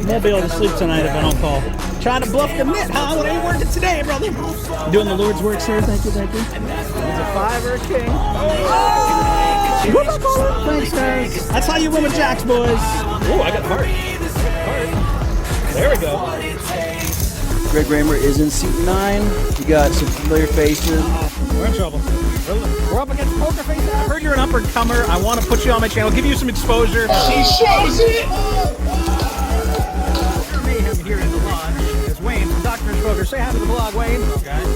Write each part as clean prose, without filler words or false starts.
Won't be able to sleep tonight if I don't call. Trying to bluff the net, huh? Well, it ain't working today, brother. Doing the Lord's work, sir. Thank you, thank you. It's a 5 or a king. Oh! What I call it? Thanks, guys. That's how you win with jacks, boys. Oh, I got heart. There we go. Greg Raymer is in seat 9. You got some familiar faces. We're in trouble. We're up against Poker Face. I heard you're an up-and-comer. I want to put you on my channel, give you some exposure. She shows it! Mayhem here in the lodge. It's Wayne from Doctor's Poker. Say hi to the vlog, Wayne. Hello, guys.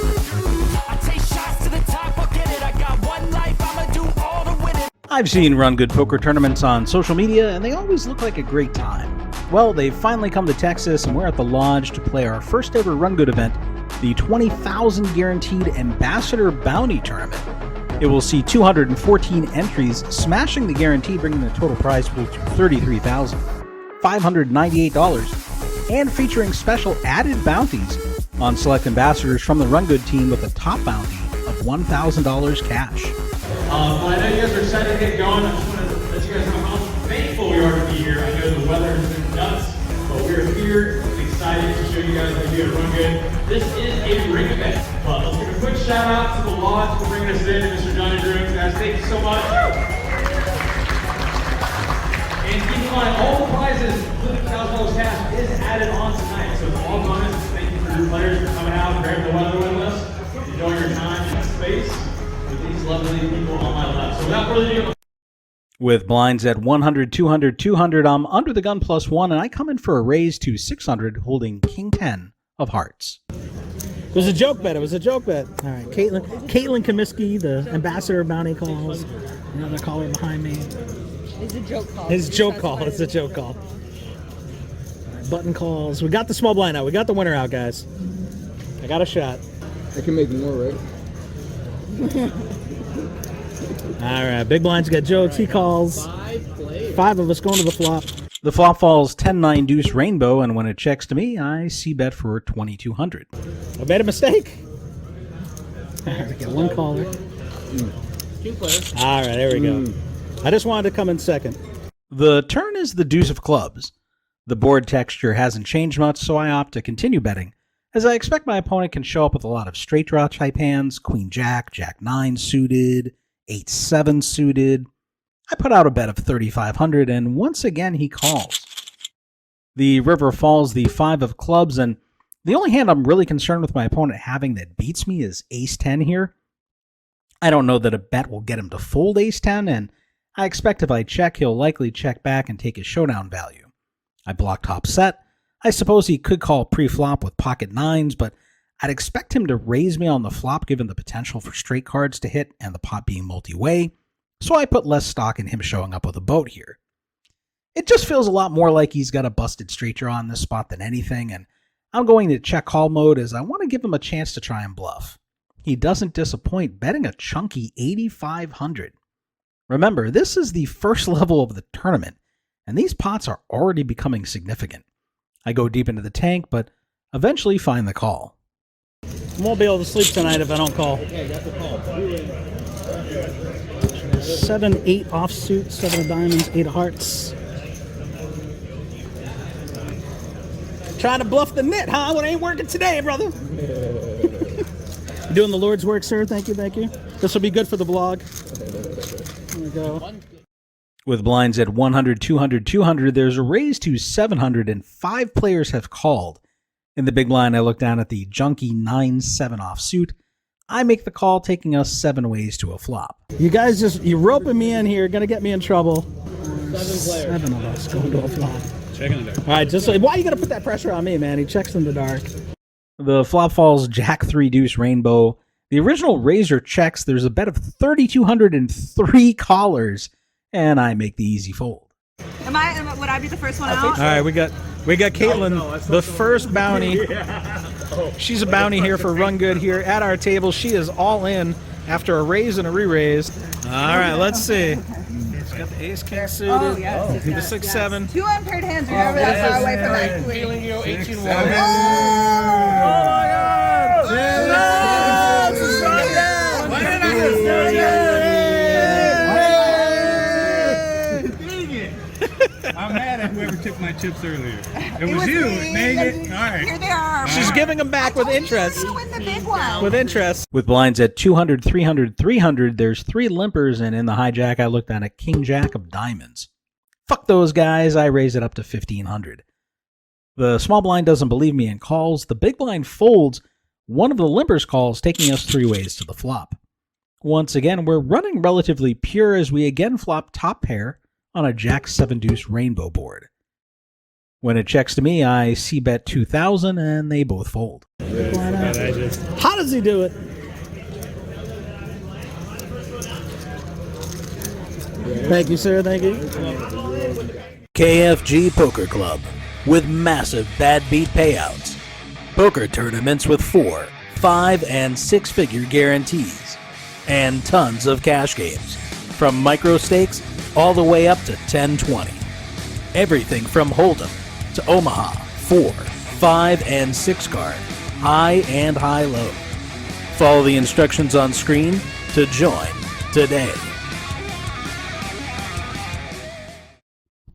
I take shots to the top, I'll get it. I got one life, I'ma do all the winning. I've seen RunGood poker tournaments on social media, and they always look like a great time. Well, they've finally come to Texas, and we're at the lodge to play our first ever RunGood event, the 20,000 guaranteed Ambassador Bounty Tournament. It will see 214 entries, smashing the guarantee, bringing the total prize pool to $33,598, and featuring special added bounties on select ambassadors from the RunGood team with a top bounty of $1,000 cash. Well, I know you guys are excited to get going. I just want to let you guys know how thankful we are to be here. I know the weather has been nuts, but we're here excited to show you guys how to do RunGood. This is a ring event. Let's give a quick shout out to the lodge for bringing us in, Mr. Johnny Grooms. Guys, thank you so much. And keep in mind, all the prizes, including $1,000 cash, is added on tonight. So it's all bonus. Thank you for your players for coming out, grabbing the weather with us, enjoying your time and space with these lovely people on my left. So without further ado, with blinds at 100, 200, 200, I'm under the gun +1, and I come in for a raise to 600, holding King 10 of hearts. It was a joke bet. It was a joke bet. All right, Caitlin Comiskey, the ambassador of bounty calls. Another caller behind me. It's a joke call. It's a joke call. It's a joke call. Button calls. We got the small blind out. We got the winner out, guys. I got a shot. I can make more, right? All right, big blinds got jokes. He calls. 5 of us going to the flop. The flop falls 10-9 deuce rainbow, and when it checks to me, I see bet for 2,200. I made a mistake. All right, we got one caller. All right, there we go. I just wanted to come in second. The turn is the deuce of clubs. The board texture hasn't changed much, so I opt to continue betting, as I expect my opponent can show up with a lot of straight draw type hands, queen jack, jack 9 suited, 8-7 suited. I put out a bet of 3,500, and once again he calls. The river falls the 5 of clubs, and the only hand I'm really concerned with my opponent having that beats me is ace-10 here. I don't know that a bet will get him to fold ace-10, and I expect if I check, he'll likely check back and take his showdown value. I block top set. I suppose he could call pre-flop with pocket 9s, but I'd expect him to raise me on the flop given the potential for straight cards to hit and the pot being multi-way, so I put less stock in him showing up with a boat here. It just feels a lot more like he's got a busted straight draw in this spot than anything, and I'm going to check call mode as I want to give him a chance to try and bluff. He doesn't disappoint, betting a chunky 8,500. Remember, this is the first level of the tournament, and these pots are already becoming significant. I go deep into the tank, but eventually find the call. Won't be able to sleep tonight if I don't call. Okay, got the call. 7-8 offsuit, 7 of diamonds, 8 of hearts. Trying to bluff the net, huh? Well, it ain't working today, brother. Doing the Lord's work, sir. Thank you, thank you. This will be good for the vlog. There we go. With blinds at 100, 200, 200, there's a raise to 700, and 5 players have called. In the big blind, I look down at the junky 9-7 offsuit. I make the call, taking us 7 ways to a flop. You guys you're roping me in here, gonna get me in trouble. 7 of us going to a flop. checking the dark. All right, why are you gonna put that pressure on me, man? He checks in the dark. The flop falls Jack 3 deuce rainbow. The original razor checks. There's a bet of 3,203 callers, and I make the easy fold. Would I be the first one out? All right, we got Caitlin, the first bounty. She's a bounty here for RunGood here at our table. She is all in after a raise and a re-raise. All right, let's see. She's got the ace king suited. Oh, yes, the yes, 6-7. 2 unpaired hands are never that far away from that queen. 18-1. Oh my I'm mad at whoever took my chips earlier. It It was you. me. Dang it. All right. Here they are. She's giving them back with interest. You win the big one. With interest. With blinds at 200, 300, 300, there's 3 limpers, and in the hijack, I looked on a king jack of diamonds. Fuck those guys, I raise it up to 1500. The small blind doesn't believe me and calls. The big blind folds. One of the limpers calls, taking us 3 ways to the flop. Once again, we're running relatively pure as we again flop top pair on a jack 7 deuce rainbow board. When it checks to me, I c-bet 2,000 and they both fold. How does he do it? Thank you, sir. Thank you. KFG Poker Club with massive bad beat payouts. Poker tournaments with 4, 5, and 6-figure guarantees. And tons of cash games. From micro stakes all the way up to 10-20. Everything from Hold'em to Omaha, 4, 5, and 6 card, high and high-low. Follow the instructions on screen to join today.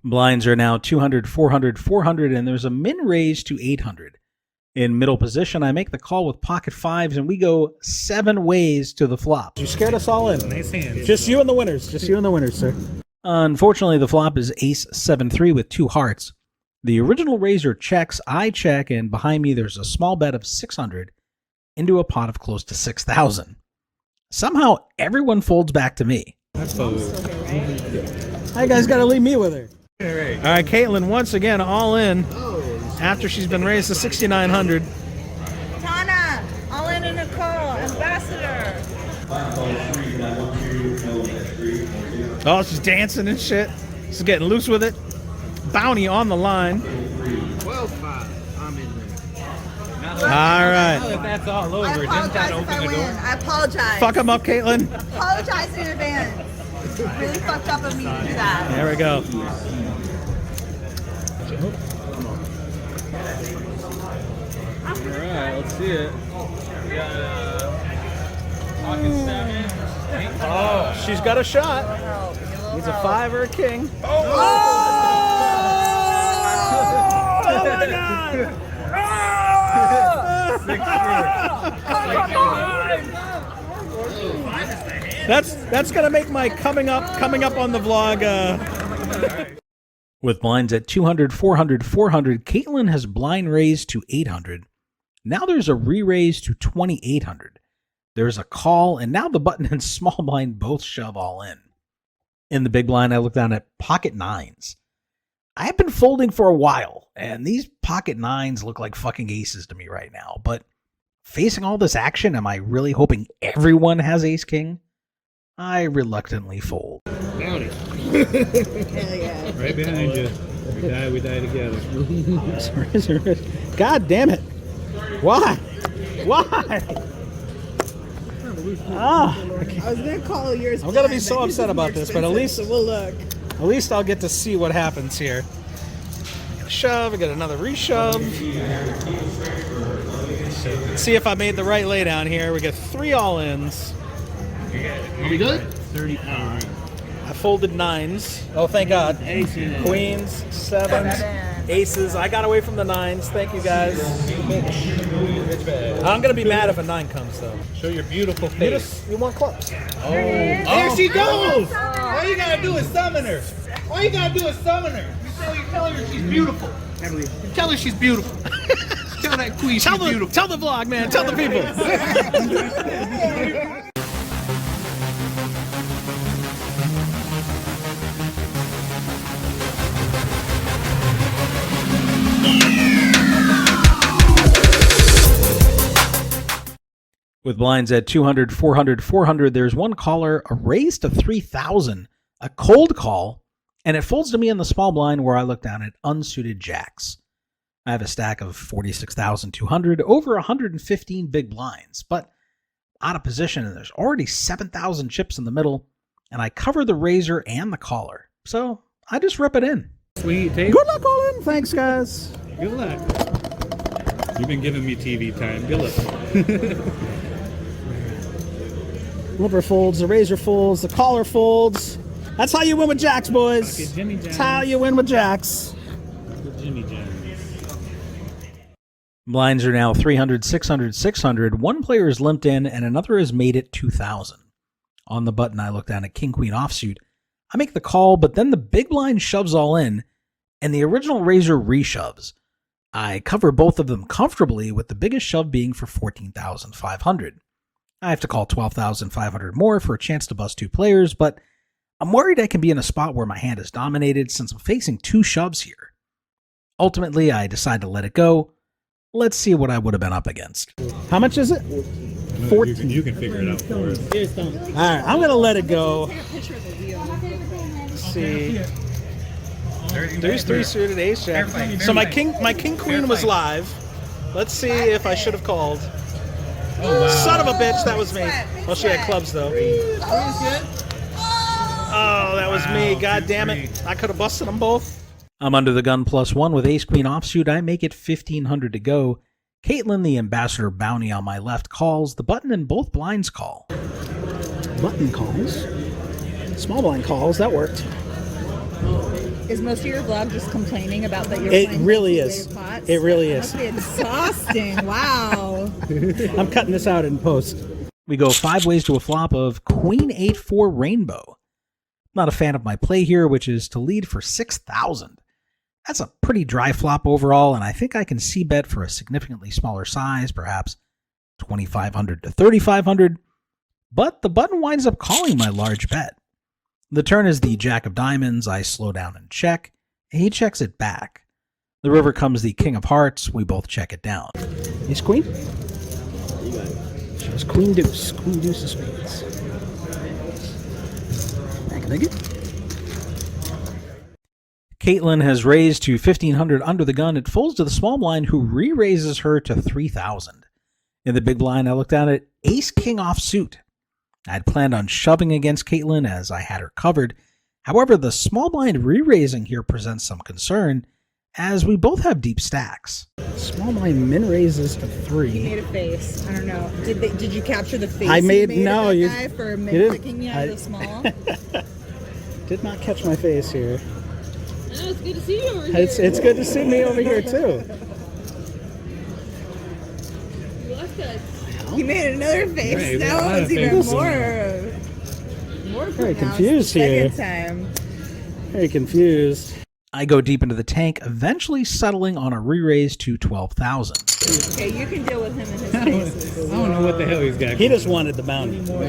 Blinds are now 200, 400, 400, and there's a min raise to 800. In middle position, I make the call with pocket 5s, and we go 7 ways to the flop. You scared us all in. Nice hand. Just you and the winners. Just you and the winners, sir. Unfortunately, the flop is ace 7-3 with 2 hearts. The original raiser checks, I check, and behind me there's a small bet of 600 into a pot of close to 6,000. Somehow, everyone folds back to me. How you guys got to leave me with her? All right, Caitlin once again all in after she's been raised to 6,900. Tana, all in a call. Ambassador. Oh, she's dancing and shit. She's getting loose with it. Bounty on the line. 12-5. I'm in there. All right. If that's all I over, didn't that apologize if open I the win. door? I apologize. Fuck him up, Caitlin. Apologize in advance. Really fucked up of me to do that. There we go. Alright, let's see it. We got pocket 7. Oh, she's got a shot. He's a 5 or a king. Oh my God! That's gonna make my coming up on the vlog. With blinds at 200, 400, 400, Caitlin has blind raised to 800. Now there's a re-raise to 2,800. There's a call, and now the button and small blind both shove all in. In the big blind, I look down at pocket 9s. I have been folding for a while, and these pocket 9s look like fucking aces to me right now. But facing all this action, am I really hoping everyone has ace-king? I reluctantly fold. Bounty. Hell yeah. Right behind you. We die together. God damn it! Why? Why? Ah, I was gonna call yours. I'm gonna be so upset about this, but at least we'll look. At least I'll get to see what happens here. Shove, I get another reshove. Let's see if I made the right laydown here. We get 3 all-ins. Are we good? 35. I folded 9s. Oh, thank God. Aces. Queens, 7s, aces. I got away from the 9s. Thank you, guys. I'm gonna be mad if a 9 comes, though. Show your beautiful face. You want clubs? There she goes! All you gotta do is summon her. All you gotta do is summon her. You tell her she's beautiful. You tell her she's beautiful. Tell that queen she's beautiful. Tell the vlog, man. Tell the people. With blinds at 200, 400, 400, there's one caller, a raise to 3,000, a cold call, and it folds to me in the small blind where I look down at unsuited jacks. I have a stack of 46,200, over 115 big blinds, but out of position, and there's already 7,000 chips in the middle, and I cover the raiser and the caller. So I just rip it in. Sweet tape. Good luck, all in. Thanks, guys. Good luck. You've been giving me TV time. Good luck. Limper folds, the razor folds, the collar folds. That's how you win with jacks, boys. Jimmy That's how you win with jacks. Jimmy Jones. Blinds are now 300, 600, 600. One player is limped in, and another has made it 2,000. On the button, I look down at King Queen offsuit. I make the call, but then the big blind shoves all in, and the original raiser reshoves. I cover both of them comfortably, with the biggest shove being for 14,500. I have to call 12,500 more for a chance to bust two players, but I'm worried I can be in a spot where my hand is dominated since I'm facing two shoves here. Ultimately, I decide to let it go. Let's see what I would have been up against. How much is it? 14. You can figure it out for us. All right, I'm gonna let it go. Let's see. There's three suited ace jack. So my king queen was live. Let's see if I should have called. Son of a bitch, that was me. Oh, she had clubs though. Oh, that was me. God damn it. I could have busted them both. I'm under the gun +1 with ace queen offsuit. I make it 1,500 to go. Caitlin, the ambassador bounty on my left, calls. The button and both blinds call. Button calls. Small blind calls. That worked. Is most of your vlog just complaining about that you're It playing really multiplayer is. pots? It really That is. must be exhausting. Wow. I'm cutting this out in post. We go 5 ways to a flop of Queen 8-4 Rainbow. Not a fan of my play here, which is to lead for 6,000. That's a pretty dry flop overall, and I think I can c-bet for a significantly smaller size, perhaps 2,500 to 3,500, but the button winds up calling my large bet. The turn is the Jack of Diamonds. I slow down and check, and he checks it back. The river comes the King of Hearts. We both check it down. Ace queen? Shows queen deuce. Queen deuce of spades. Thank you. Caitlin has raised to 1,500 under the gun. It folds to the small blind, who re-raises her to 3,000. In the big blind, I looked down at ace king offsuit. I had planned on shoving against Caitlin as I had her covered. However, the small blind re-raising here presents some concern, as we both have deep stacks. Small blind min raises to You 3. made a face. I don't know. Did you capture the face? I made- you made no, of that you- guy for you min didn't- clicking you out of the small. Did not catch my face here. Oh, it's good to see you over here. It's good to see me over here too. You left us. He made another face. Right, That one was even faces. more Very pronounced confused the here. second time. Very confused. I go deep into the tank, eventually settling on a re-raise to 12,000. Okay, you can deal with him and his faces. I don't know what the hell he's got. He just wanted the bounty. He's All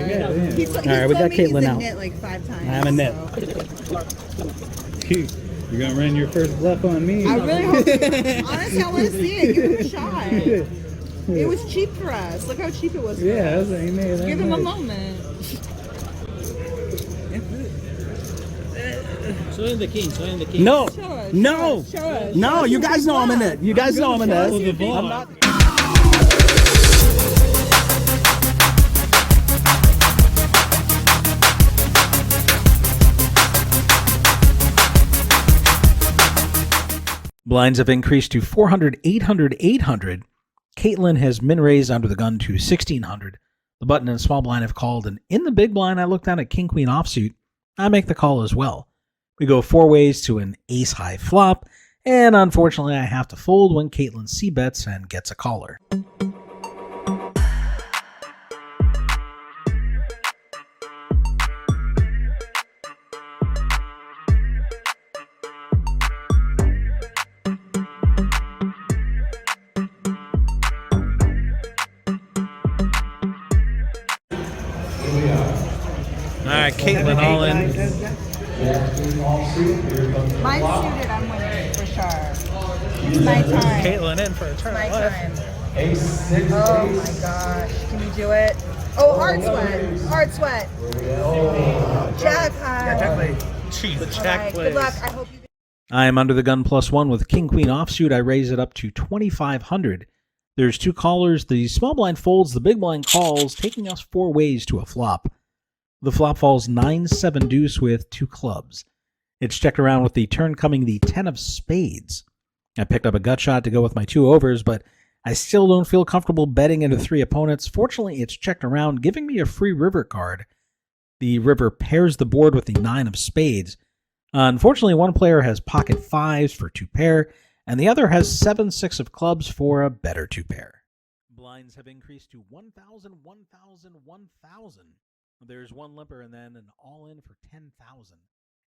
right, we told got me Caitlin he's a out. knit like 5 times. I'm a knit. so. You're gonna run your first bluff on me. I really hope. Honestly, I want to see it. Give him a shot. It was cheap for us. Look how cheap it was for Yeah, us. that's what he made. That Give him a much. moment. Show him the king. Show him the king. No, Show us, no, show us. no. You guys know I'm in it. You guys know I'm in Follow it. the vlog. I'm not. Blinds have increased to 400, 800, 800. Caitlin has min-raised under the gun to 1,600. The button and small blind have called, and in the big blind, I look down at King Queen offsuit. I make the call as well. We go 4 ways to an ace-high flop, and unfortunately, I have to fold when Caitlin c-bets and gets a caller. All right, Caitlin all in. Mine's suited. I'm winning for sure. It's my time. Caitlin in for a turn. My of luck. time. Oh my gosh. Can you do it? Oh, hard sweat. Hard sweat. Jack high. Cheap. The All check right, plays. good luck. I hope you. I am under the gun +1 with King Queen offsuit. I raise it up to 2,500. There's 2 callers. The small blind folds, the big blind calls, taking us 4 ways to a flop. The flop falls 9-7 deuce with 2 clubs. It's checked around with the turn coming the 10 of spades. I picked up a gut shot to go with my 2 overs, but I still don't feel comfortable betting into 3 opponents. Fortunately, it's checked around, giving me a free river card. The river pairs the board with the 9 of spades. Unfortunately, one player has pocket 5s for 2 pair, and the other has 7-6 of clubs for a better 2-pair. Blinds have increased to 1,000, 1,000, 1,000. There's one limper and then an all-in for 10,000.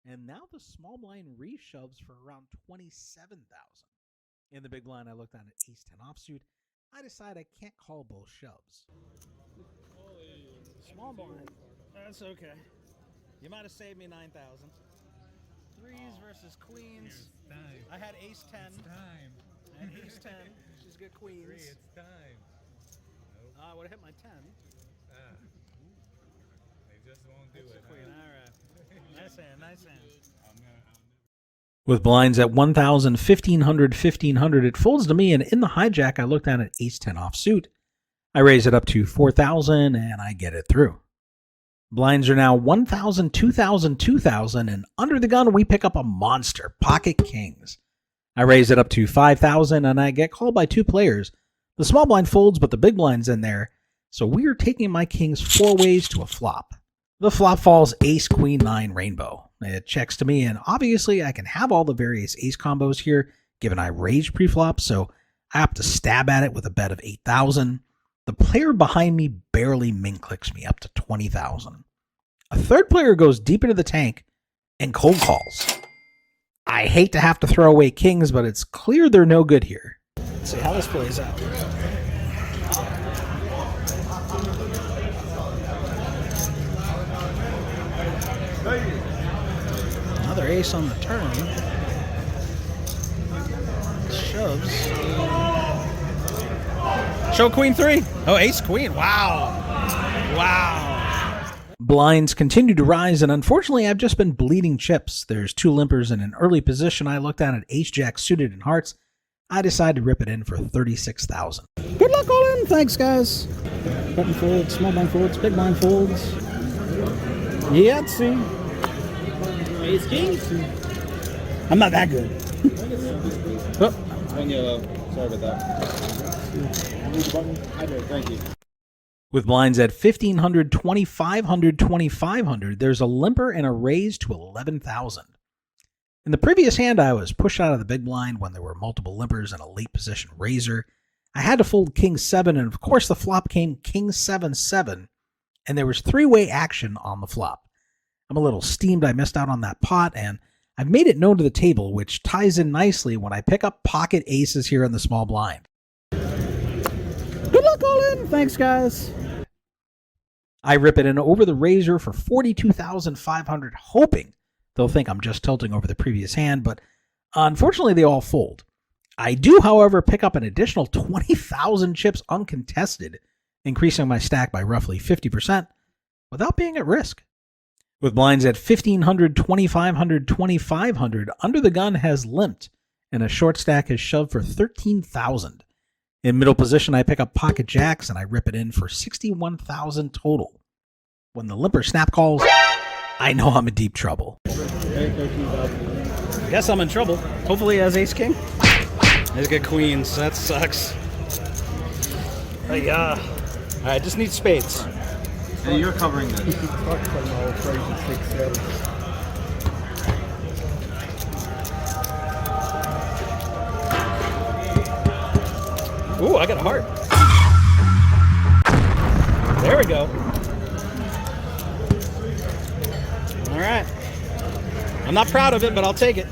And now the small blind reshoves for around 27,000. In the big blind, I looked down at ace-10 offsuit. I decide I can't call both shoves. Small blind. That's okay. You might have saved me 9,000. Threes versus queens. I had ace-10. I had ace-10. She's got queens. It's time. I would have hit my 10. They just won't do That's it. a queen. All right. Nice hand. Nice hand. With blinds at 1,000, 1,500, 1,500, it folds to me, and in the hijack, I look down at ace-10 offsuit. I raise it up to 4,000, and I get it through. Blinds are now 1,000, 2,000, 2,000, and under the gun, we pick up a monster, pocket kings. I raise it up to 5,000, and I get called by 2 players. The small blind folds, but the big blind's in there, so we are taking my kings 4 ways to a flop. The flop falls ace, queen, 9, rainbow. It checks to me, and obviously I can have all the various ace combos here, given I raised preflop, so I opt to stab at it with a bet of 8,000. The player behind me barely min clicks me up to 20,000. A third player goes deep into the tank and cold calls. I hate to have to throw away kings, but it's clear they're no good here. Let's see how this plays out. Another ace on the turn. Shoves. Show queen 3. Oh, ace queen. Wow. Wow. Blinds continue to rise, and unfortunately, I've just been bleeding chips. There's 2 limpers in an early position. I looked down at ace-jack suited in hearts. I decided to rip it in for 36,000. Good luck all in. Thanks, guys. Button folds, small blind folds, big blind folds. Yahtzee. Ace king. I'm not that good. Oh. One yellow. Sorry about that. I did. Thank you. With blinds at 1,500, 2,500, 2,500, there's a limper and a raise to 11,000. In the previous hand, I was pushed out of the big blind when there were multiple limpers and a late position raiser. I had to fold king 7, and of course the flop came king 7, 7, and there was 3-way action on the flop. I'm a little steamed I missed out on that pot, and I've made it known to the table, which ties in nicely when I pick up pocket aces here in the small blind. Good luck all in. Thanks, guys. I rip it in over the razor for 42,500, hoping they'll think I'm just tilting over the previous hand, but unfortunately they all fold. I do, however, pick up an additional 20,000 chips uncontested, increasing my stack by roughly 50% without being at risk. With blinds at 1,500, 2,500, 2,500, under the gun has limped, and a short stack is shoved for 13,000. In middle position, I pick up pocket jacks, and I rip it in for 61,000 total. When the limper snap calls, I know I'm in deep trouble. Guess I'm in trouble. Hopefully he has ace king. He's got queens. That sucks. All right, just need spades. Hey, you're covering this. Ooh, I got a heart. There we go. All right. I'm not proud of it, but I'll take it.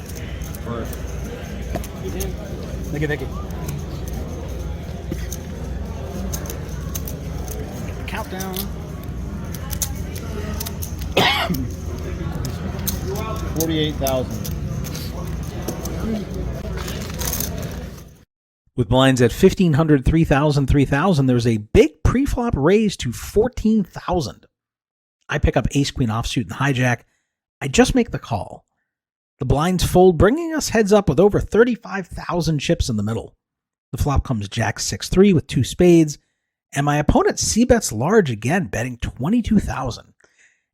Thank you, thank you. Countdown. 48,000. With blinds at 1,500, 3,000, 3,000, there's a big pre-flop raise to 14,000. I pick up ace-queen offsuit and hijack. I just make the call. The blinds fold, bringing us heads up with over 35,000 chips in the middle. The flop comes jack 6-3 with 2 spades, and my opponent c-bets large again, betting 22,000.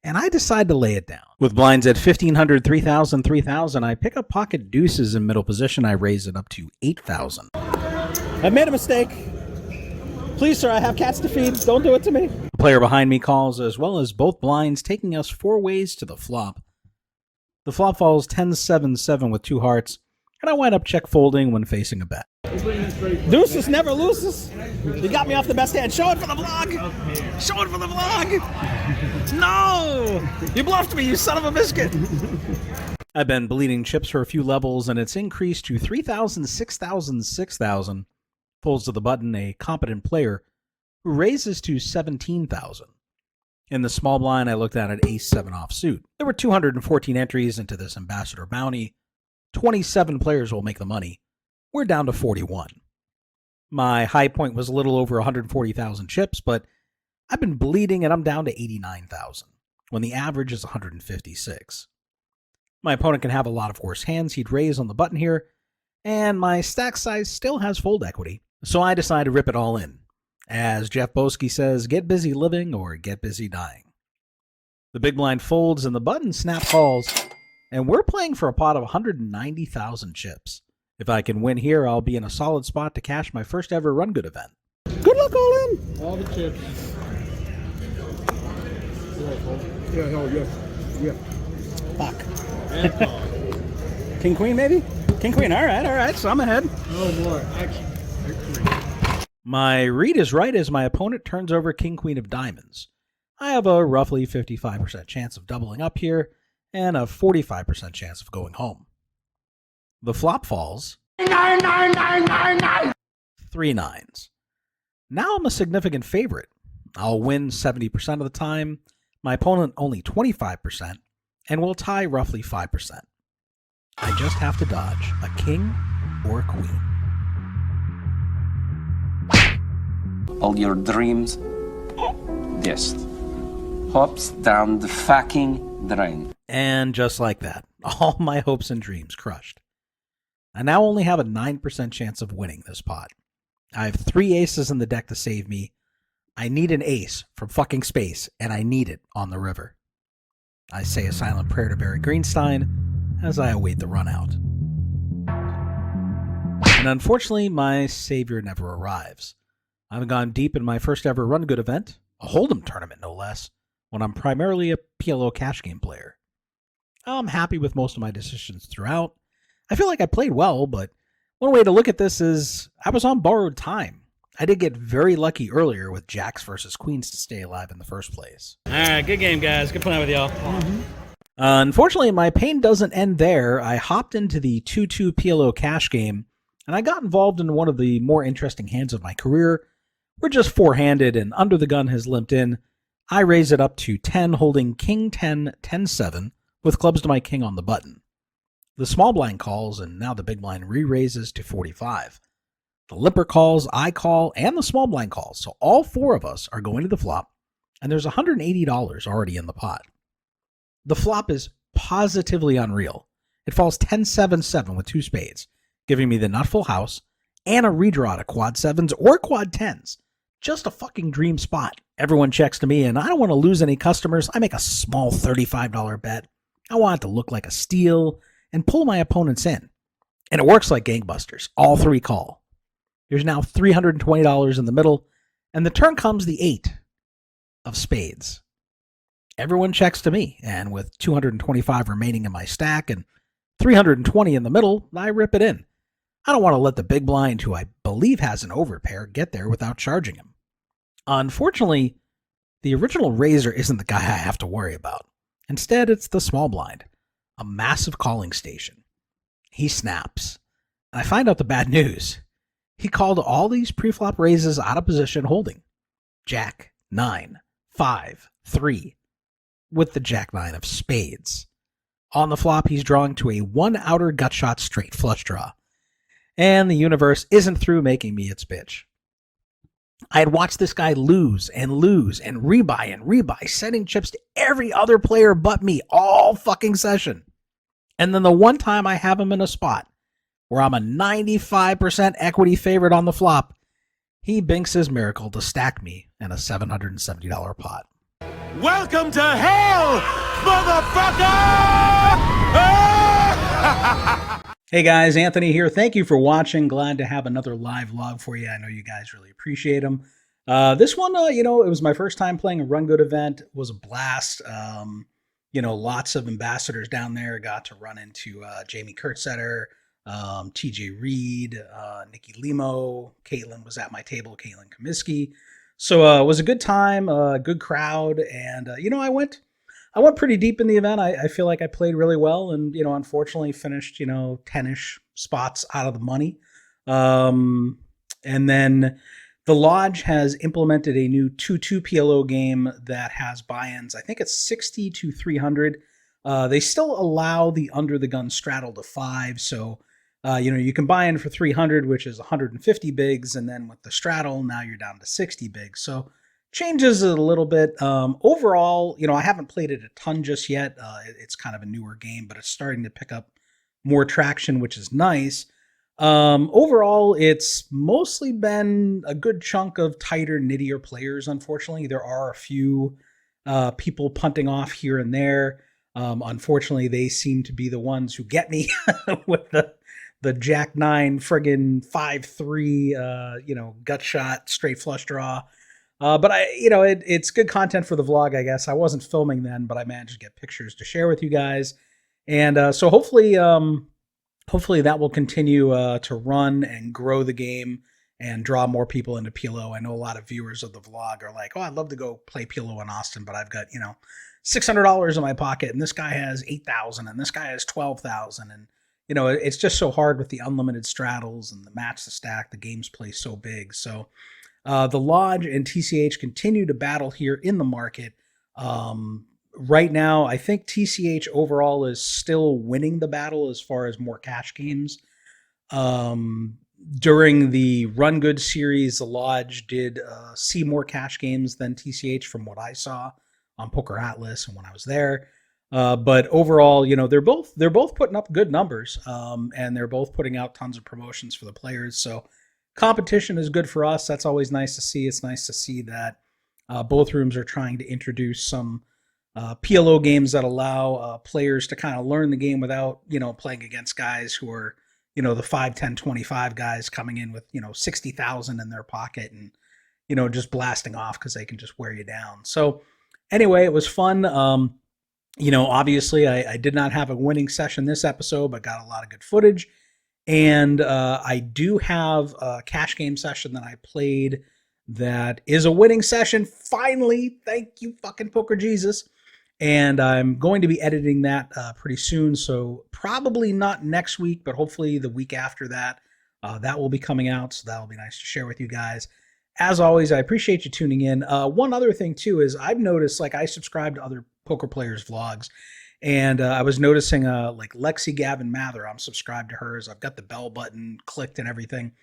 And I decide to lay it down. With blinds at 1,500, 3,000, 3,000, I pick up pocket deuces in middle position. I raise it up to 8,000. I made a mistake. Please, sir, I have cats to feed. Don't do it to me. The player behind me calls, as well as both blinds, taking us 4 ways to the flop. The flop falls 10-7-7 with 2 hearts. and I wind up check folding when facing a bet. Deuces never loses. You got me off the best hand. Show it for the vlog. Show it for the vlog. No! You bluffed me, you son of a biscuit. I've been bleeding chips for a few levels, and it's increased to 3,000, 6,000, 6,000. Folds to the button, a competent player who raises to 17,000. In the small blind, I looked at an ace-7 offsuit. There were 214 entries into this ambassador bounty. 27 players will make the money. We're down to 41. My high point was a little over 140,000 chips, but I've been bleeding and I'm down to 89,000, when the average is 156. My opponent can have a lot of worse hands he'd raise on the button here, and my stack size still has fold equity, so I decide to rip it all in. As Jeff Boski says, get busy living or get busy dying. The big blind folds and the button snap calls, and we're playing for a pot of 190,000 chips. If I can win here, I'll be in a solid spot to cash my first ever RunGood event. Good luck, all in. All the chips. Yeah, hell yeah. Yeah. Fuck. And call. King, queen, maybe? King, queen. All right. So I'm ahead. No more. Action. My read is right as my opponent turns over king, queen of diamonds. I have a roughly 55% chance of doubling up here and a 45% chance of going home. The flop falls 3 nines. Now I'm a significant favorite. I'll win 70% of the time, my opponent only 25%, and we'll tie roughly 5%. I just have to dodge a king or a queen. All your dreams just hops down the fucking drain. And just like that, all my hopes and dreams crushed. I now only have a 9% chance of winning this pot. I have 3 aces in the deck to save me. I need an ace from fucking space, and I need it on the river. I say a silent prayer to Barry Greenstein as I await the run out. And unfortunately, my savior never arrives. I've gone deep in my first ever RunGood event, a Hold'em tournament no less, when I'm primarily a PLO cash game player. I'm happy with most of my decisions throughout. I feel like I played well, but one way to look at this is I was on borrowed time. I did get very lucky earlier with jacks versus queens to stay alive in the first place. All right, good game, guys. Good playing with y'all. Unfortunately, my pain doesn't end there. I hopped into the 2-2 PLO cash game, and I got involved in one of the more interesting hands of my career. We're just four-handed, and under the gun has limped in. I raise it up to 10, holding king 10, 10-7, with clubs to my king on the button. The small blind calls, and now the big blind re-raises to 45. The limper calls, I call, and the small blind calls, so all 4 of us are going to the flop, and there's $180 already in the pot. The flop is positively unreal. It falls 10-7-7 with 2 spades, giving me the nut full house and a redraw to quad 7s or quad 10s. Just a fucking dream spot. Everyone checks to me, and I don't want to lose any customers. I make a small $35 bet. I want it to look like a steal and pull my opponents in. And it works like gangbusters. All 3 call. There's now $320 in the middle, and the turn comes the 8 of spades. Everyone checks to me, and with 225 remaining in my stack and 320 in the middle, I rip it in. I don't want to let the big blind, who I believe has an overpair, get there without charging him. Unfortunately, the original raiser isn't the guy I have to worry about. Instead, it's the small blind, a massive calling station. He snaps, and I find out the bad news. He called all these preflop raises out of position holding. Jack, 9, 5, 3, with the Jack 9 of spades. On the flop, he's drawing to a 1 outer gut shot straight flush draw. And the universe isn't through making me its bitch. I had watched this guy lose and rebuy, sending chips to every other player but me all fucking session. And then the one time I have him in a spot where I'm a 95% equity favorite on the flop, he binks his miracle to stack me in a $770 pot. Welcome to hell, motherfucker! Hey guys, Anthony here. Thank you for watching. Glad to have another live log for you. I know you guys really appreciate them. This one, it was my first time playing a RunGood event. It was a blast. Lots of ambassadors down there. Got to run into Jamie Kurtzetter, TJ Reed, Nikki Limo, Caitlin was at my table, Caitlin Comiskey. So it was a good time, good crowd, and I went pretty deep in the event. I feel like I played really well, and unfortunately finished 10ish spots out of the money. And then the Lodge has implemented a new 2-2 PLO game that has buy-ins. I think it's 60 to 300. They still allow the under the gun straddle to 5, so you can buy in for 300, which is 150 bigs, and then with the straddle, now you're down to 60 bigs. So changes it a little bit. Overall, I haven't played it a ton just yet. It's kind of a newer game, but it's starting to pick up more traction, which is nice. Overall, it's mostly been a good chunk of tighter, nittier players, unfortunately. There are a few people punting off here and there. Unfortunately, they seem to be the ones who get me with the Jack 9 friggin' 5-3, gut shot, straight flush draw. But it's good content for the vlog, I guess. I wasn't filming then, but I managed to get pictures to share with you guys. And so hopefully that will continue to run and grow the game and draw more people into PLO. I know a lot of viewers of the vlog are like, oh, I'd love to go play PLO in Austin, but I've got, $600 in my pocket, and this guy has 8,000, and this guy has 12,000, and it's just so hard with the unlimited straddles and the match to stack. The games play so big. So the Lodge and TCH continue to battle here in the market. Right now, I think TCH overall is still winning the battle as far as more cash games. During the RunGood series, the Lodge did see more cash games than TCH from what I saw on Poker Atlas and when I was there. But overall, they're both putting up good numbers, and they're both putting out tons of promotions for the players. So competition is good for us. That's always nice to see. It's nice to see that both rooms are trying to introduce some PLO games that allow players to kind of learn the game without, playing against guys who are, the 5, 10, 25 guys coming in with, 60,000 in their pocket and, just blasting off because they can just wear you down. So anyway, it was fun. Obviously I did not have a winning session this episode, but got a lot of good footage. And I do have a cash game session that I played that is a winning session. Finally, thank you, fucking Poker Jesus. And I'm going to be editing that pretty soon. So probably not next week, but hopefully the week after that, that will be coming out. So that'll be nice to share with you guys. As always, I appreciate you tuning in. One other thing too is I've noticed, like, I subscribe to other poker players' vlogs, and I was noticing like Lexi Gavin Mather, I'm subscribed to hers. I've got the bell button clicked and everything.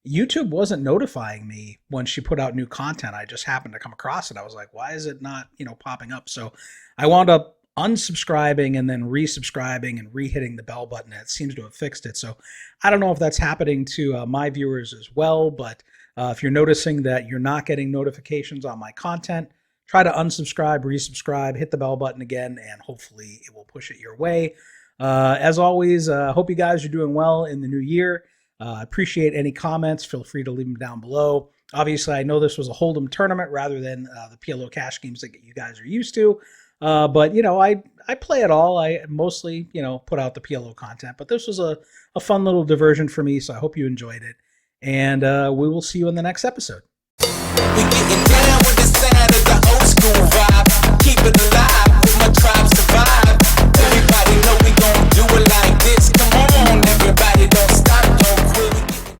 YouTube wasn't notifying me when she put out new content. I just happened to come across it. I was like, why is it not, popping up? So I wound up unsubscribing and then resubscribing and re-hitting the bell button. It seems to have fixed it. So I don't know if that's happening to my viewers as well, but if you're noticing that you're not getting notifications on my content, try to unsubscribe, resubscribe, hit the bell button again, and hopefully it will push it your way. As always, hope you guys are doing well in the new year. Appreciate any comments. Feel free to leave them down below. Obviously, I know this was a Hold'em tournament rather than the PLO cash games that you guys are used to. But, I play it all. I mostly, put out the PLO content. But this was a fun little diversion for me, so I hope you enjoyed it. And we will see you in the next episode. We getting down with the sound of the old school vibe. Keep it alive.